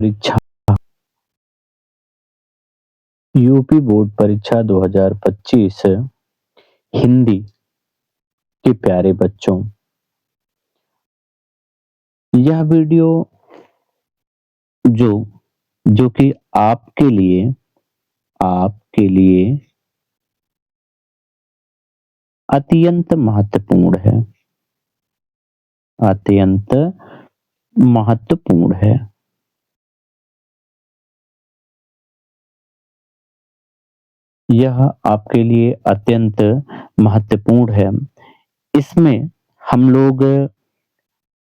परीक्षा UP board परीक्षा 2025 हिंदी के प्यारे बच्चों, यह वीडियो जो जो कि आपके लिए अत्यंत महत्वपूर्ण है, अत्यंत महत्वपूर्ण है। यह आपके लिए अत्यंत महत्वपूर्ण है। इसमें हम लोग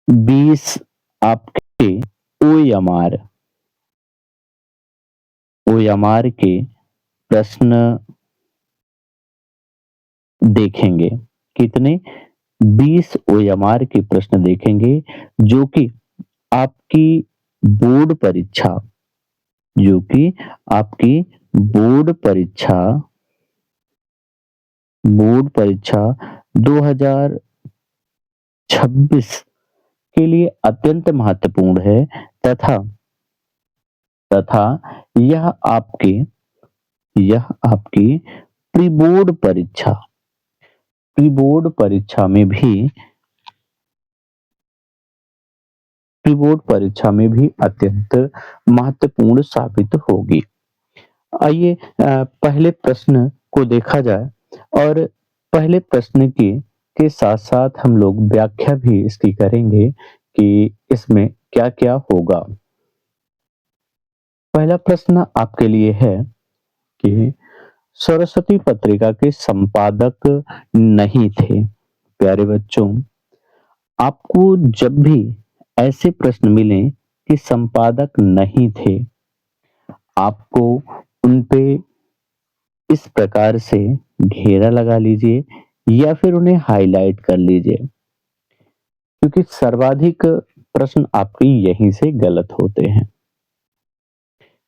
20 आपके ओएमआर ओएमआर के प्रश्न देखेंगे। कितने? 20 ओएमआर के प्रश्न देखेंगे जो कि आपकी बोर्ड परीक्षा जो कि आपकी बोर्ड परीक्षा बोर्ड परीक्षा 2026 के लिए अत्यंत महत्वपूर्ण है तथा तथा यह आपके यह आपकी प्री बोर्ड परीक्षा में भी अत्यंत महत्वपूर्ण साबित होगी। आइए पहले प्रश्न को देखा जाए और पहले प्रश्न के साथ साथ हम लोग व्याख्या भी इसकी करेंगे कि इसमें क्या-क्या होगा। पहला प्रश्न आपके लिए है कि सरस्वती पत्रिका के संपादक नहीं थे। प्यारे बच्चों, आपको जब भी ऐसे प्रश्न मिलें कि संपादक नहीं थे, आपको उन पे इस प्रकार से घेरा लगा लीजिए या फिर उन्हें हाईलाइट कर लीजिए, क्योंकि सर्वाधिक प्रश्न आपके यहीं से गलत होते हैं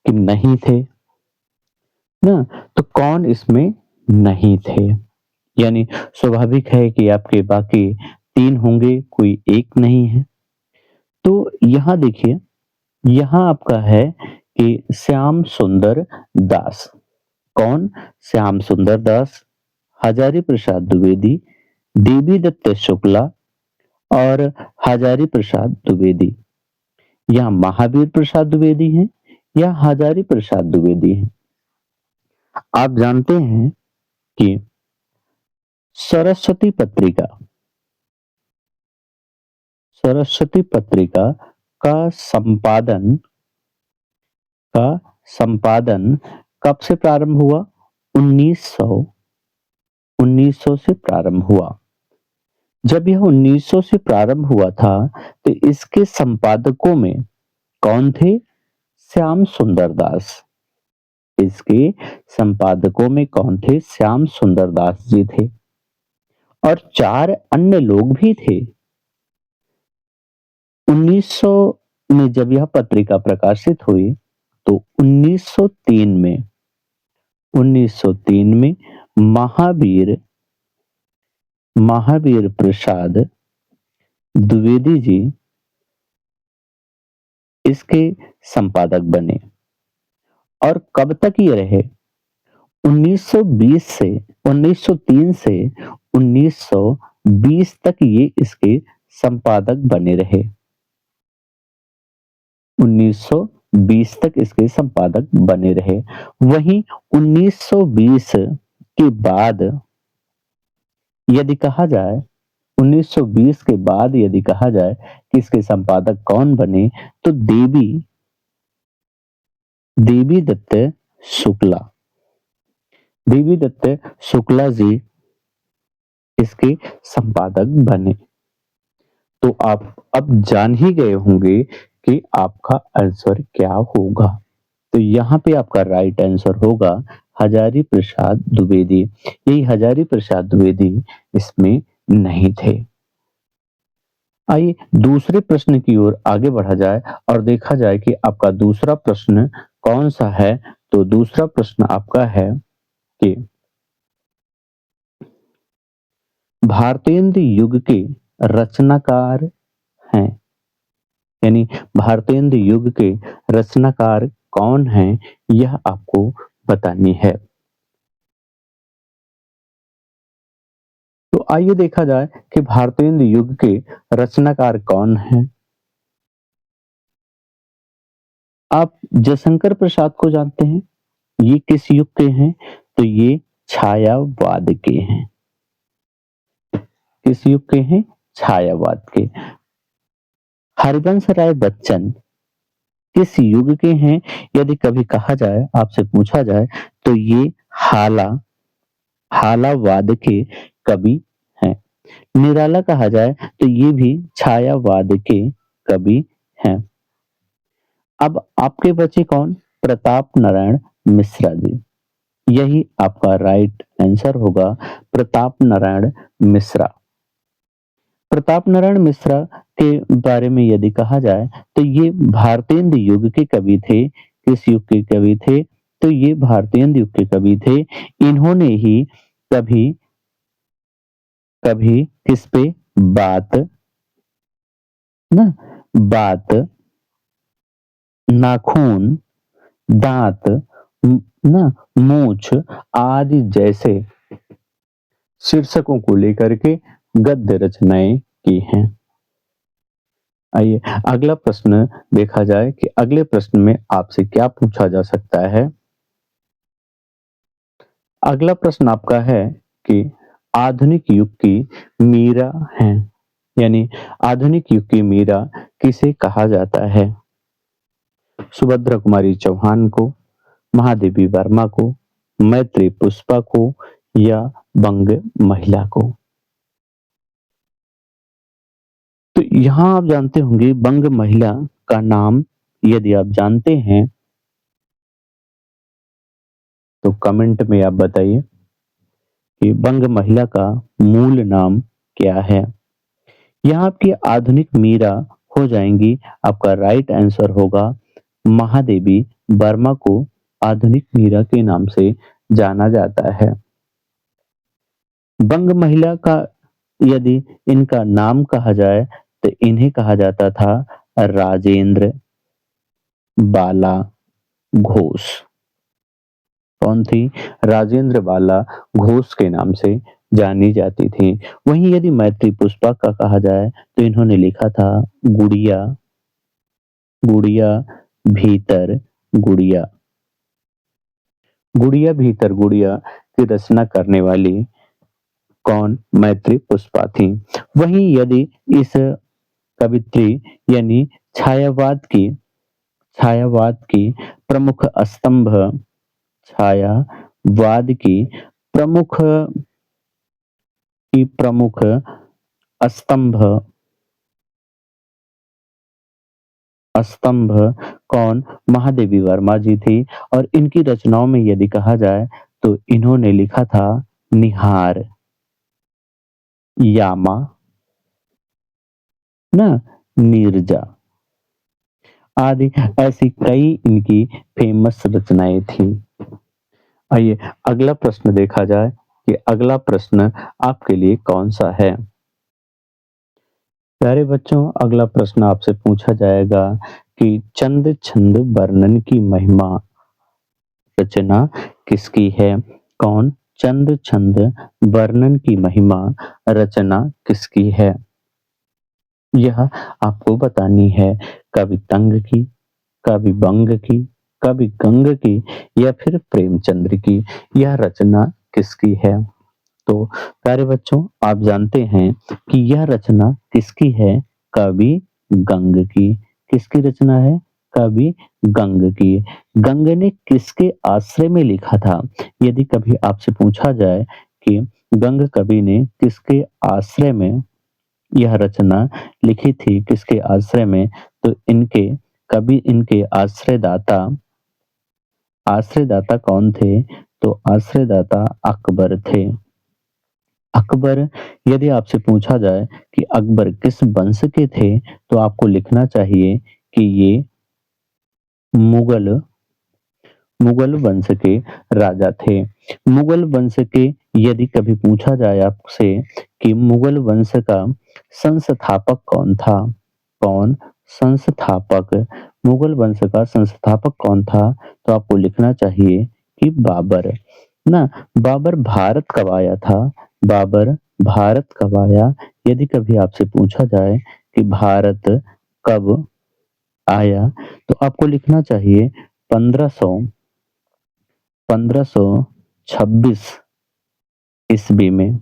कि नहीं थे ना, तो कौन इसमें नहीं थे? यानी स्वाभाविक है कि आपके बाकी 3 होंगे, कोई 1 नहीं है। तो यहाँ देखिए, यहाँ आपका है कि श्याम सुंदर दास। कौन? श्याम सुंदर दास, हजारी प्रसाद द्विवेदी, देवी दत्त शुक्ला और हजारी प्रसाद द्विवेदी। यहाँ महावीर प्रसाद द्विवेदी हैं या हजारी प्रसाद द्विवेदी हैं। आप जानते हैं कि सरस्वती पत्रिका सरस्वती पत्रिका का संपादन का संपादन कब से प्रारंभ हुआ? 1900 से प्रारंभ हुआ। जब यह 1900 से प्रारंभ हुआ था तो इसके संपादकों में कौन थे? श्याम सुंदर दास। इसके संपादकों में कौन थे? श्याम सुंदर दास जी थे और 4 अन्य लोग भी थे। 1900 में जब यह पत्रिका प्रकाशित हुई तो 1903 में महावीर महावीर प्रसाद द्विवेदी जी इसके संपादक बने और कब तक ये रहे? 1903 से 1920 तक ये इसके संपादक बने रहे। 1920 तक इसके संपादक बने रहे। वहीं 1920 के बाद यदि कहा जाए 1920 के बाद यदि कहा जाए कि इसके संपादक कौन बने तो देवी दत्त शुक्ला देवी दत्त शुक्ला जी इसके संपादक बने। तो आप अब जान ही गए होंगे कि आपका आंसर क्या होगा। तो यहाँ पे आपका राइट आंसर होगा हजारी प्रसाद द्विवेदी। यही हजारी प्रसाद द्विवेदी इसमें नहीं थे। आइए दूसरे प्रश्न की ओर आगे बढ़ा जाए और देखा जाए कि आपका दूसरा प्रश्न कौन सा है। तो दूसरा प्रश्न आपका है कि भारतेंद्र युग के रचनाकार हैं। यानी भारतेंदु युग के रचनाकार कौन हैं, यह आपको बतानी है। तो आइए देखा जाए कि भारतेंदु युग के रचनाकार कौन हैं। आप जयशंकर प्रसाद को जानते हैं, ये किस युग के हैं? तो ये छायावाद के हैं। किस युग के हैं? छायावाद के। हरिवंश राय बच्चन किस युग के हैं? यदि कभी कहा जाए, आपसे पूछा जाए, तो ये हाला हालावाद के कवि हैं। निराला कहा जाए तो ये भी छायावाद के कवि हैं। अब आपके बचे कौन? प्रताप नारायण मिश्रा जी। यही आपका राइट आंसर होगा, प्रताप नारायण मिश्रा। प्रताप नारायण मिश्रा के बारे में यदि कहा जाए तो ये भारतेंदु युग के कवि थे। किस युग के कवि थे? तो ये भारतेंदु युग के कवि थे। इन्होंने ही कभी कभी किस पे बात ना बात, नाखून, दांत, ना मूछ आदि जैसे शीर्षकों को लेकर के गद्य रचनाएं की हैं। आइए अगला प्रश्न देखा जाए कि अगले प्रश्न में आपसे क्या पूछा जा सकता है। अगला प्रश्न आपका है कि आधुनिक युग की मीरा हैं, यानी आधुनिक युग की मीरा किसे कहा जाता है? सुभद्रा कुमारी चौहान को, महादेवी वर्मा को, मैत्री पुष्पा को या बंग महिला को? तो यहाँ आप जानते होंगे बंग महिला का नाम, यदि आप जानते हैं तो कमेंट में आप बताइए कि बंग महिला का मूल नाम क्या है। यहाँ आपकी आधुनिक मीरा हो जाएंगी। आपका राइट आंसर होगा महादेवी वर्मा को आधुनिक मीरा के नाम से जाना जाता है। बंग महिला का यदि इनका नाम कहा जाए तो इन्हें कहा जाता था राजेंद्र बाला घोष। कौन थी? राजेंद्र बाला घोष के नाम से जानी जाती थी। वहीं यदि मैत्री पुष्पा का कहा जाए तो इन्होंने लिखा था गुड़िया गुड़िया भीतर गुड़िया। गुड़िया भीतर गुड़िया की रचना करने वाली कौन? मैत्री पुष्पा थी। वहीं यदि इस कवित्री यानी छायावाद की प्रमुख स्तंभ छायावाद की प्रमुख स्तंभ स्तंभ कौन? महादेवी वर्मा जी थी। और इनकी रचनाओं में यदि कहा जाए तो इन्होंने लिखा था निहार, यामा, ना नीरजा आदि ऐसी कई इनकी फेमस रचनाएं थी। आइए अगला प्रश्न देखा जाए कि अगला प्रश्न आपके लिए कौन सा है। प्यारे बच्चों, अगला प्रश्न आपसे पूछा जाएगा कि चंद छंद वर्णन की महिमा रचना किसकी है? कौन? चंद छंद वर्णन की महिमा रचना किसकी है? यह आपको बतानी है। कवि तंग की, कवि बंग की, कवि गंग की या फिर प्रेमचंद्र की? यह रचना किसकी है? तो प्यारे बच्चों, आप जानते हैं कि यह रचना किसकी है? कवि गंग की। किसकी रचना है? कवि गंग की। गंग ने किसके आश्रय में लिखा था? यदि कभी आपसे पूछा जाए कि गंग कवि ने किसके आश्रय में यह रचना लिखी थी, किसके आश्रय में, तो इनके आश्रयदाता कौन थे? तो आश्रयदाता अकबर थे। अकबर, यदि आपसे पूछा जाए कि अकबर किस वंश के थे, तो आपको लिखना चाहिए कि ये मुगल मुगल वंश के राजा थे। मुगल वंश के यदि कभी पूछा जाए आपसे कि मुगल वंश का संस्थापक कौन था? कौन? संस्थापक, मुगल वंश का संस्थापक कौन था? तो आपको लिखना चाहिए कि बाबर ना। बाबर भारत कब आया था? बाबर भारत कब आया? यदि कभी आपसे पूछा जाए कि भारत कब आया, तो आपको लिखना चाहिए 1526 ईस्वी में।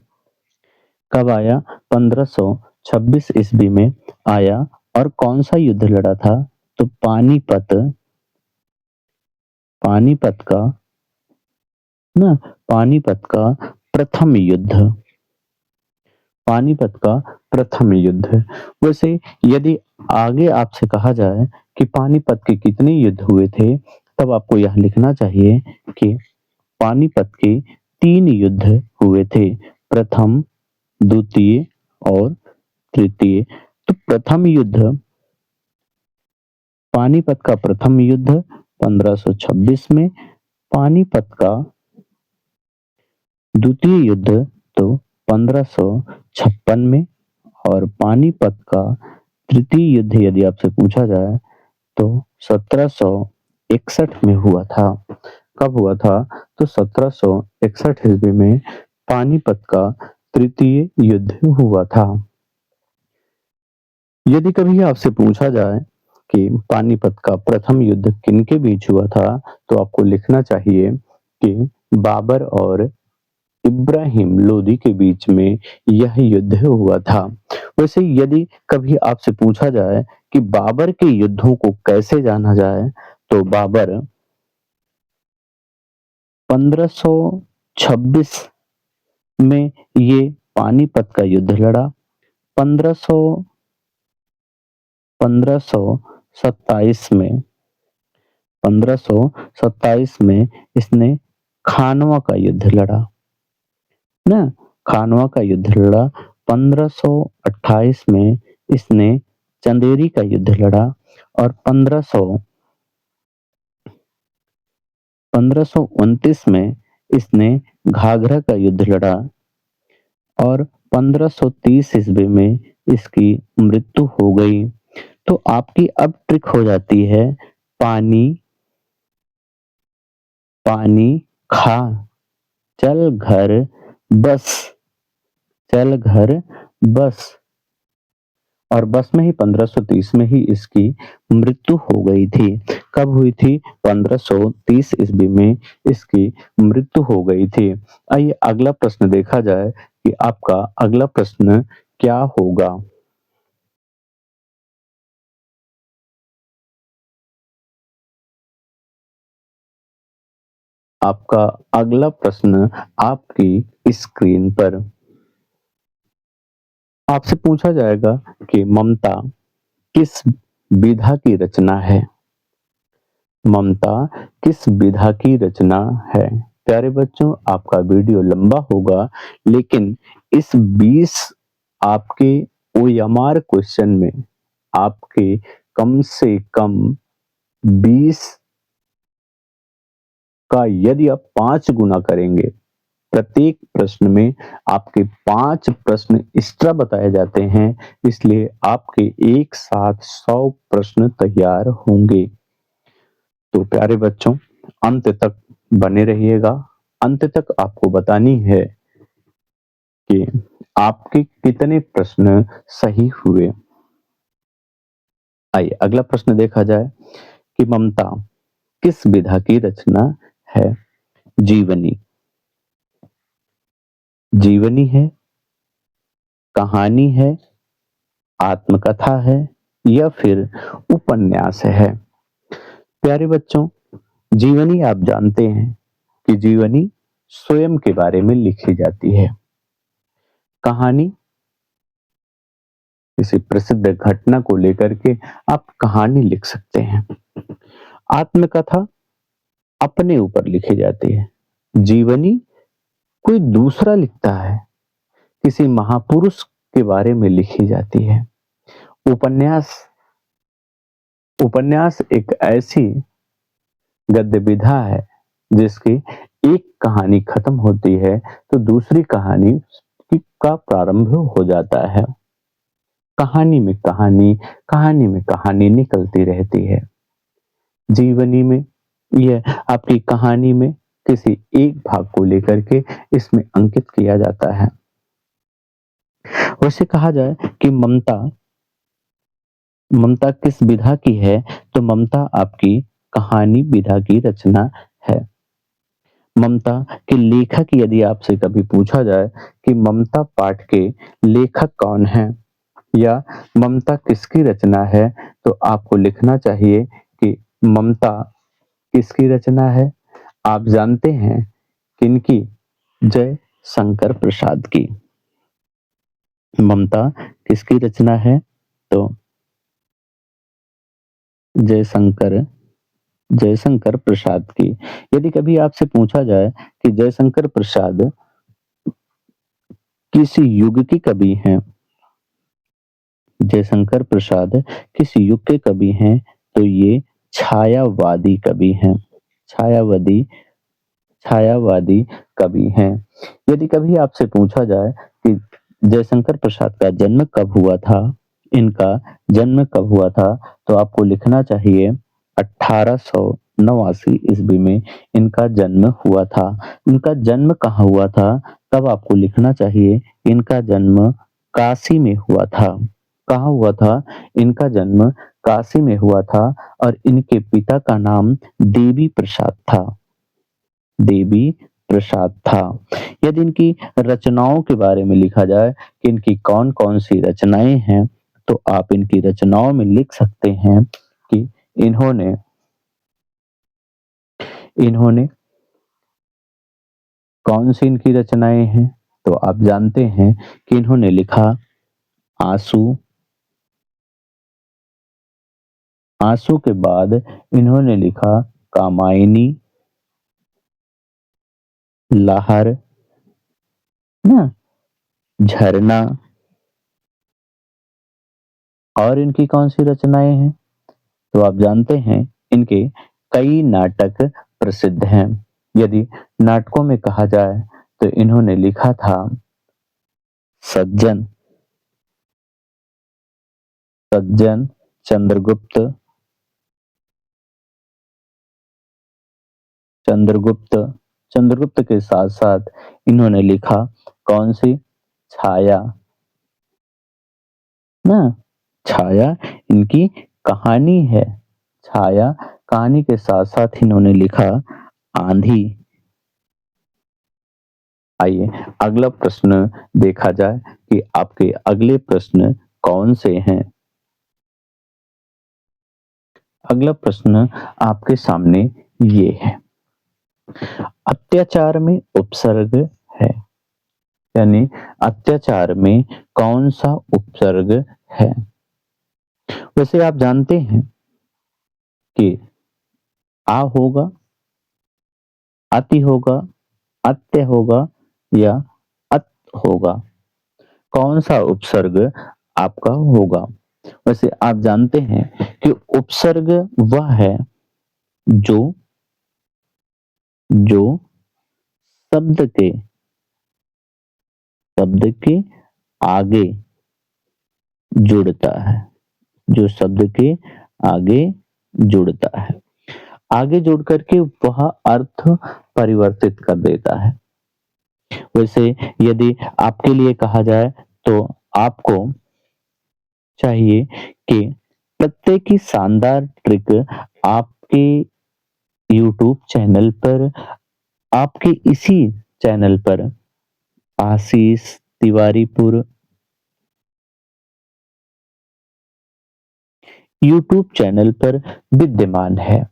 कब आया? 1526 ईस्वी में आया। और कौन सा युद्ध लड़ा था? तो पानीपत, पानीपत का ना, पानीपत का प्रथम युद्ध, पानीपत का प्रथम युद्ध। वैसे यदि आगे आपसे कहा जाए कि पानीपत के कितने युद्ध हुए थे, तब आपको यह लिखना चाहिए कि पानीपत के 3 युद्ध हुए थे, प्रथम, द्वितीय और तृतीय। तो प्रथम युद्ध, पानीपत का प्रथम युद्ध 1526 में, पानीपत का द्वितीय युद्ध तो 1556 में, और पानीपत का तृतीय युद्ध यदि आपसे पूछा जाए तो 1761 में हुआ था। कब हुआ था? तो 1761 ईस्वी में पानीपत का तृतीय युद्ध हुआ था। यदि कभी आपसे पूछा जाए कि पानीपत का प्रथम युद्ध किनके बीच हुआ था, तो आपको लिखना चाहिए कि बाबर और इब्राहिम लोदी के बीच में यह युद्ध हुआ था। वैसे यदि कभी आपसे पूछा जाए कि बाबर के युद्धों को कैसे जाना जाए, तो बाबर 1526 में ये पानीपत का युद्ध लड़ा। 1527 में 1527 में इसने खानवा का युद्ध लड़ा ना, खानवा का युद्ध लड़ा। 1528 में इसने चंदेरी का युद्ध लड़ा। और 1529 में इसने घाघरा का युद्ध लड़ा। और 1530 ईस्वी में इसकी मृत्यु हो गई। तो आपकी अब ट्रिक हो जाती है, पानी पानी खा, चल घर बस, चल घर बस। और बस में ही 1530 में ही इसकी मृत्यु हो गई थी। कब हुई थी? 1530 ईस्वी में इसकी मृत्यु हो गई थी। आइए अगला प्रश्न देखा जाए कि आपका अगला प्रश्न क्या होगा। आपका अगला प्रश्न आपकी स्क्रीन पर आपसे पूछा जाएगा कि ममता किस विधा की रचना है? ममता किस विधा की रचना है? प्यारे बच्चों, आपका वीडियो लंबा होगा, लेकिन इस 20 आपके ओएमआर क्वेश्चन में आपके कम से कम 20 का यदि आप 5 गुना करेंगे, प्रत्येक प्रश्न में आपके 5 प्रश्न एक्स्ट्रा बताए जाते हैं, इसलिए आपके एक साथ 100 प्रश्न तैयार होंगे। तो प्यारे बच्चों, अंत तक बने रहिएगा। अंत तक आपको बतानी है कि आपके कितने प्रश्न सही हुए। आइए अगला प्रश्न देखा जाए कि ममता किस विधा की रचना है? जीवनी, जीवनी है, कहानी है, आत्मकथा है, या फिर उपन्यास है? प्यारे बच्चों, जीवनी आप जानते हैं कि जीवनी स्वयं के बारे में लिखी जाती है। कहानी किसी प्रसिद्ध घटना को लेकर के आप कहानी लिख सकते हैं। आत्मकथा अपने ऊपर लिखी जाती है। जीवनी कोई दूसरा लिखता है, किसी महापुरुष के बारे में लिखी जाती है। उपन्यास, उपन्यास एक ऐसी गद्य विधा है जिसकी एक कहानी खत्म होती है तो दूसरी कहानी का प्रारंभ हो जाता है। कहानी में कहानी, कहानी में कहानी निकलती रहती है। जीवनी में यह आपकी कहानी में किसी एक भाग को लेकर के इसमें अंकित किया जाता है। वैसे कहा जाए कि ममता ममता किस विधा की है, तो ममता आपकी कहानी विधा की रचना है। ममता के लेखक यदि आपसे कभी पूछा जाए कि ममता पाठ के लेखक कौन हैं या ममता किसकी रचना है, तो आपको लिखना चाहिए कि ममता किसकी रचना है। आप जानते हैं किनकी? जय शंकर प्रसाद की। ममता किसकी रचना है? तो जयशंकर जयशंकर प्रसाद की। यदि कभी आपसे पूछा जाए कि जयशंकर प्रसाद किस युग के कवि हैं, जयशंकर प्रसाद किस युग के कवि हैं, तो ये छायावादी कवि हैं। छायावादी छायावादी कवि हैं। यदि कभी आपसे पूछा जाए कि जयशंकर प्रसाद का जन्म कब हुआ था, इनका जन्म कब हुआ था, तो आपको लिखना चाहिए 1889 ईस्वी में इनका जन्म हुआ था। इनका जन्म कहाँ हुआ था, तब आपको लिखना चाहिए इनका जन्म काशी में हुआ था। कहाँ हुआ था? इनका जन्म काशी में हुआ था और इनके पिता का नाम देवी प्रसाद था। देवी प्रसाद था। यदि इनकी रचनाओं के बारे में लिखा जाए कि इनकी कौन कौन सी रचनाएं हैं, तो आप इनकी रचनाओं में लिख सकते हैं कि इन्होंने इन्होंने कौन सी इनकी रचनाएं हैं, तो आप जानते हैं कि इन्होंने लिखा आंसू। आंसू के बाद इन्होंने लिखा कामायनी, लहर, ना, झरना, और इनकी कौन सी रचनाएं हैं, तो आप जानते हैं इनके कई नाटक प्रसिद्ध हैं। यदि नाटकों में कहा जाए तो इन्होंने लिखा था सज्जन, सज्जन, चंद्रगुप्त, चंद्रगुप्त, चंद्रगुप्त के साथ साथ इन्होंने लिखा कौन सी? छाया, ना, छाया इनकी कहानी है। छाया कहानी के साथ साथ इन्होंने लिखा आंधी। आइए अगला प्रश्न देखा जाए कि आपके अगले प्रश्न कौन से हैं। अगला प्रश्न आपके सामने ये है, अत्याचार में उपसर्ग है, यानी अत्याचार में कौन सा उपसर्ग है। वैसे आप जानते हैं कि आ होगा, अति होगा, अत्य होगा या अत होगा, कौन सा उपसर्ग आपका होगा। वैसे आप जानते हैं कि उपसर्ग वह है जो जो शब्द के आगे जुड़ता है, जो शब्द के आगे जुड़ता है, आगे जुड़ करके वह अर्थ परिवर्तित कर देता है। वैसे यदि आपके लिए कहा जाए तो आपको चाहिए कि प्रत्येक की शानदार ट्रिक आपके YouTube चैनल पर, आपके इसी चैनल पर आशीष तिवारीपुर YouTube चैनल पर विद्यमान है।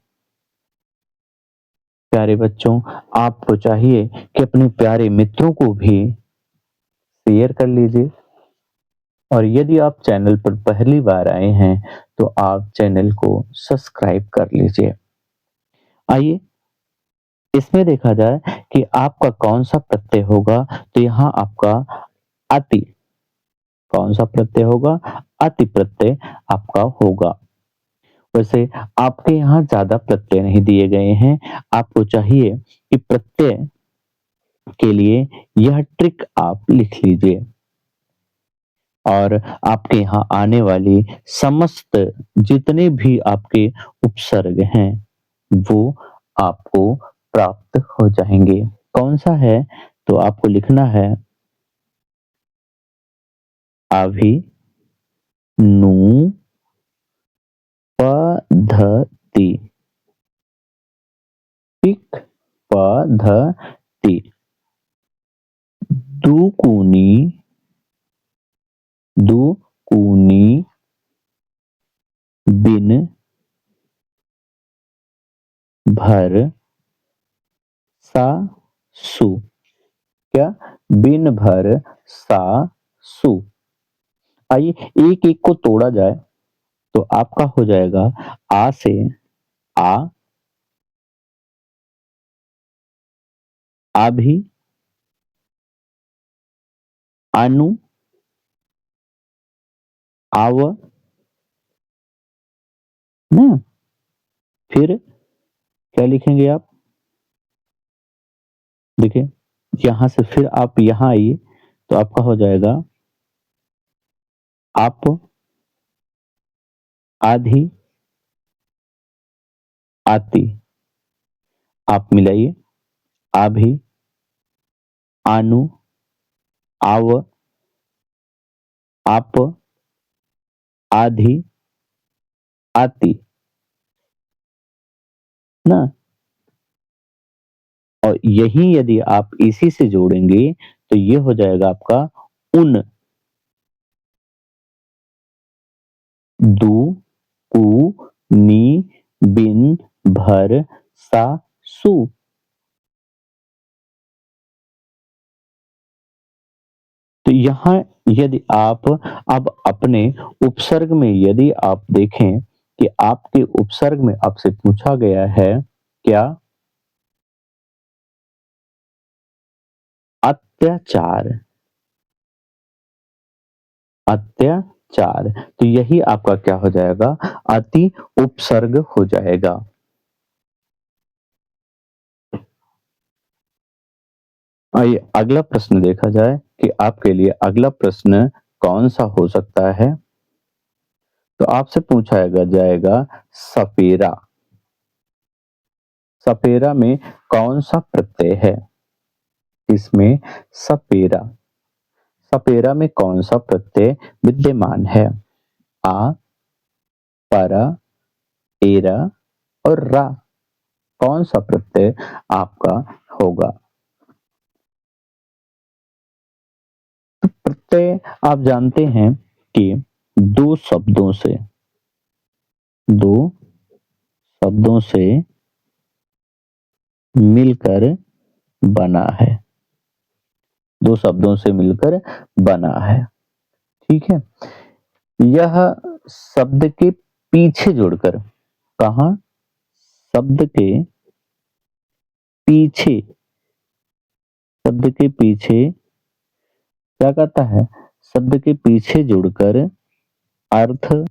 प्यारे बच्चों, आपको चाहिए कि अपने प्यारे मित्रों को भी शेयर कर लीजिए और यदि आप चैनल पर पहली बार आए हैं तो आप चैनल को सब्सक्राइब कर लीजिए। आइए इसमें देखा जाए कि आपका कौन सा प्रत्यय होगा, तो यहाँ आपका अति, कौन सा प्रत्यय होगा? अति प्रत्यय आपका होगा। वैसे आपके यहाँ ज्यादा प्रत्यय नहीं दिए गए हैं, आपको चाहिए कि प्रत्यय के लिए यह ट्रिक आप लिख लीजिए। और आपके यहाँ आने वाली समस्त जितने भी आपके उपसर्ग हैं, वो आपको प्राप्त हो जाएँगे। कौन-सा है? तो आपको लिखना है अभि, नु, पद्धति, पिक, पद्धति, दुकुनी, दुकुनी, बिन, भर, सा, सु। क्या? बिन भर सा सु। आइए एक-एक को तोड़ा जाए तो आपका हो जाएगा आ से आ, आभि, आनु, आव, ना? फिर क्या लिखेंगे आप? देखिए, यहाँ से फिर आप यहाँ आइए तो आपका हो जाएगा आप, आधी, आती। आप मिलाइए आभि, आनु, आव, आप, आधी, आती, ना? और यही यदि आप इसी से जोड़ेंगे तो ये हो जाएगा आपका उन, दु, कु, नि, बिन, भर, सा, सु। तो यहाँ यदि आप अब अपने उपसर्ग में यदि आप देखें कि आपके उपसर्ग में आपसे पूछा गया है क्या? अत्याचार, अत्याचार। तो यही आपका क्या हो जाएगा? अति उपसर्ग हो जाएगा। आइए अगला प्रश्न देखा जाए कि आपके लिए अगला प्रश्न कौन सा हो सकता है? तो आपसे पूछा जाएगा सपेरा। सपेरा में कौन सा प्रत्यय है? इसमें सपेरा, सपेरा में कौन सा प्रत्यय विद्यमान है? आ, परा, एरा और रा। कौन सा प्रत्यय आपका होगा? प्रत्यय आप जानते हैं कि दो शब्दों से, दो शब्दों से मिलकर बना है, दो शब्दों से मिलकर बना है। ठीक है? यह शब्द के पीछे जुड़कर, कहा? शब्द के पीछे, शब्द के पीछे क्या कहता है? शब्द के पीछे जुड़कर अर्थ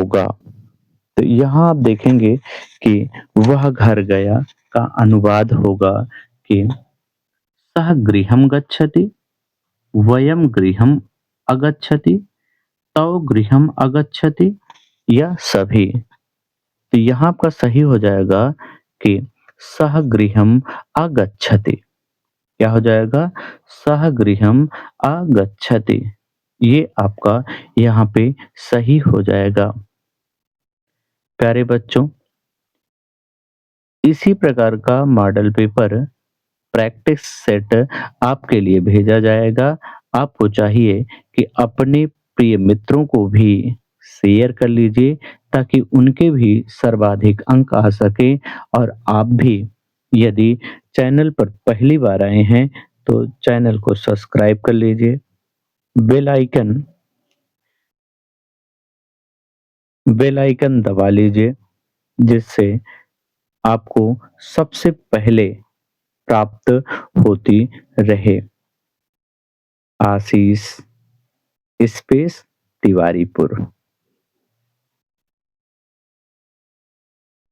होगा। तो यहाँ आप देखेंगे कि वह घर गया का अनुवाद होगा कि सः गृहं गच्छति, वयं गृहं अगच्छति, तौ गृहं अगच्छति, या सभी। तो यहाँ आपका सही हो जाएगा कि सः गृहं अगच्छति। क्या हो जाएगा? सः गृहं अगच्छति। ये आपका यहाँ पे सही हो जाएगा। प्यारे बच्चों, इसी प्रकार का मॉडल पेपर प्रैक्टिस सेट आपके लिए भेजा जाएगा। आपको चाहिए कि अपने प्रिय मित्रों को भी शेयर कर लीजिए ताकि उनके भी सर्वाधिक अंक आ सके, और आप भी यदि चैनल पर पहली बार आए हैं तो चैनल को सब्सक्राइब कर लीजिए। बेल आइकन बेल आइकन दबा लीजिए, जिससे आपको सबसे पहले प्राप्त होती रहे। आशीष स्पेस तिवारीपुर।